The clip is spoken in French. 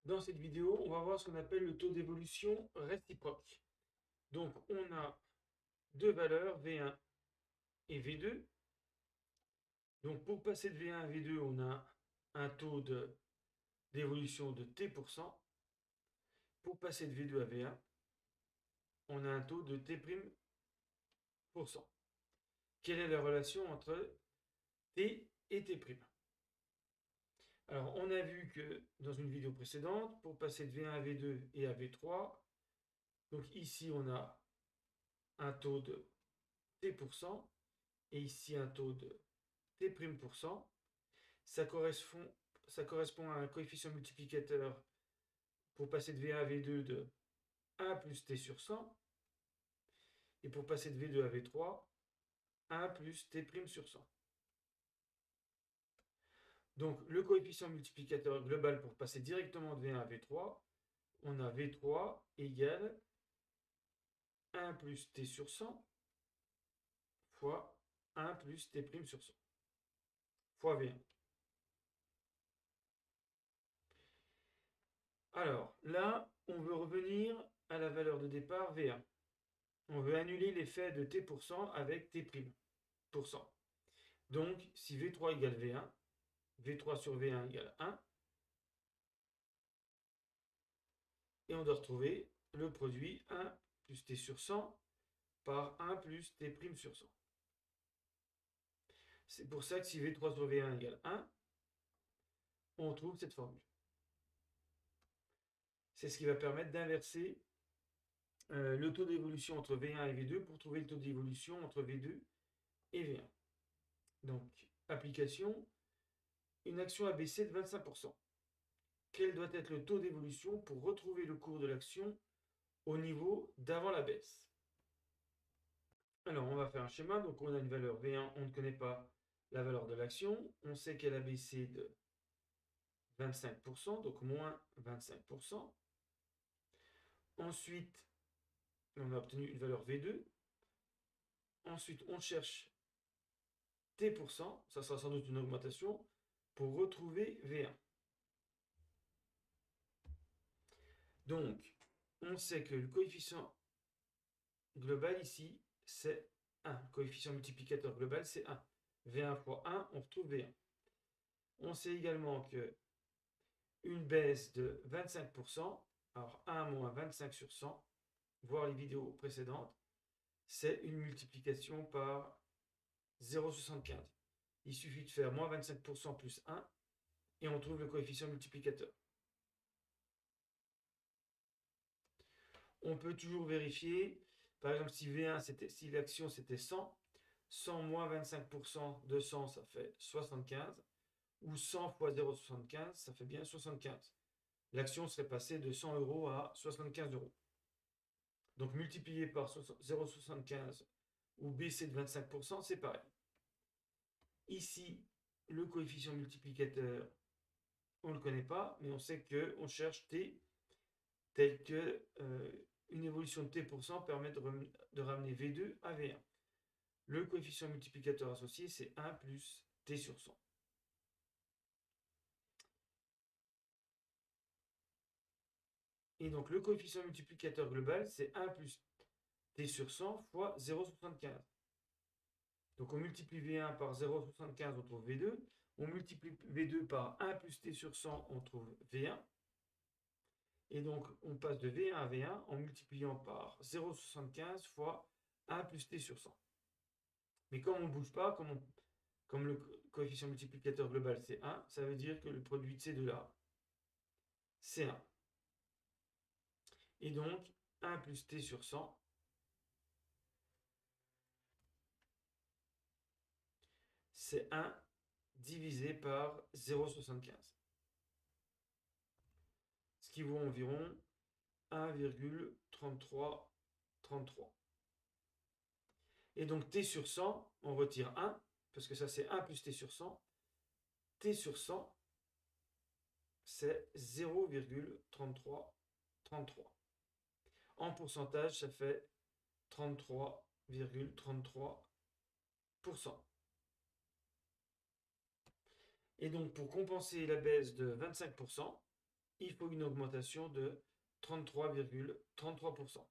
Dans cette vidéo, on va voir ce qu'on appelle le taux d'évolution réciproque. Donc, on a deux valeurs, V1 et V2. Donc, pour passer de V1 à V2, on a un taux d'évolution de T%. Pour passer de V2 à V1, on a un taux de T'%. Quelle est la relation entre T et T'? Alors, on a vu que dans une vidéo précédente, pour passer de V1 à V2 et à V3, donc ici on a un taux de T%, et ici un taux de T'%. Ça correspond, ça correspond à un coefficient multiplicateur pour passer de V1 à V2 de 1 plus T sur 100. Et pour passer de V2 à V3, 1 plus T' sur 100. Donc le coefficient multiplicateur global pour passer directement de V1 à V3, on a V3 égale 1 plus T sur 100 fois 1 plus T' sur 100 fois V1. Alors là, on veut revenir à la valeur de départ V1. On veut annuler l'effet de T% avec T'%. Donc, si V3 égale V1, V3 sur V1 égale 1, et on doit retrouver le produit 1 plus T sur 100 par 1 plus T' sur 100. C'est pour ça que si V3 sur V1 égale 1, on trouve cette formule. C'est ce qui va permettre d'inverser le taux d'évolution entre V1 et V2 pour trouver le taux d'évolution entre V2 et V1. Donc, application, une action ABC de 25%. Quel doit être le taux d'évolution pour retrouver le cours de l'action au niveau d'avant la baisse? Alors, on va faire un schéma. Donc, on a une valeur V1, on ne connaît pas la valeur de l'action. On sait qu'elle a baissé de 25%, donc moins 25%. Ensuite, on a obtenu une valeur V2. Ensuite, on cherche T%, ça sera sans doute une augmentation, pour retrouver V1. Donc, on sait que le coefficient global ici, c'est 1. Le coefficient multiplicateur global, c'est 1. V1 fois 1, on retrouve V1. On sait également que une baisse de 25%, alors 1 moins 25 sur 100, voir les vidéos précédentes, c'est une multiplication par 0,75. Il suffit de faire moins 25% plus 1 et on trouve le coefficient multiplicateur. On peut toujours vérifier, par exemple si V1 si l'action c'était 100, 100 moins 25% de 100 ça fait 75, ou 100 fois 0,75 ça fait bien 75. L'action serait passée de 100 euros à 75 euros. Donc multiplié par 0,75 ou baissé de 25%, c'est pareil. Ici, le coefficient multiplicateur, on ne le connaît pas, mais on sait qu'on cherche T, tel que une évolution de T% permet de ramener V2 à V1. Le coefficient multiplicateur associé, c'est 1 plus T sur 100. Et donc le coefficient multiplicateur global, c'est 1 plus T sur 100 fois 0,75. Donc on multiplie V1 par 0,75, on trouve V2. On multiplie V2 par 1 plus T sur 100, on trouve V1. Et donc on passe de V1 à V1 en multipliant par 0,75 fois 1 plus T sur 100. Mais comme on ne bouge pas, comme le coefficient multiplicateur global c'est 1, ça veut dire que le produit de ces deux-là, c'est 1. Et donc 1 plus T sur 100, c'est 1 divisé par 0,75. Ce qui vaut environ 1,3333. Et donc T sur 100, on retire 1, parce que ça c'est 1 plus T sur 100. T sur 100, c'est 0,3333. En pourcentage, ça fait 33,33%. Et donc pour compenser la baisse de 25%, il faut une augmentation de 33,33%.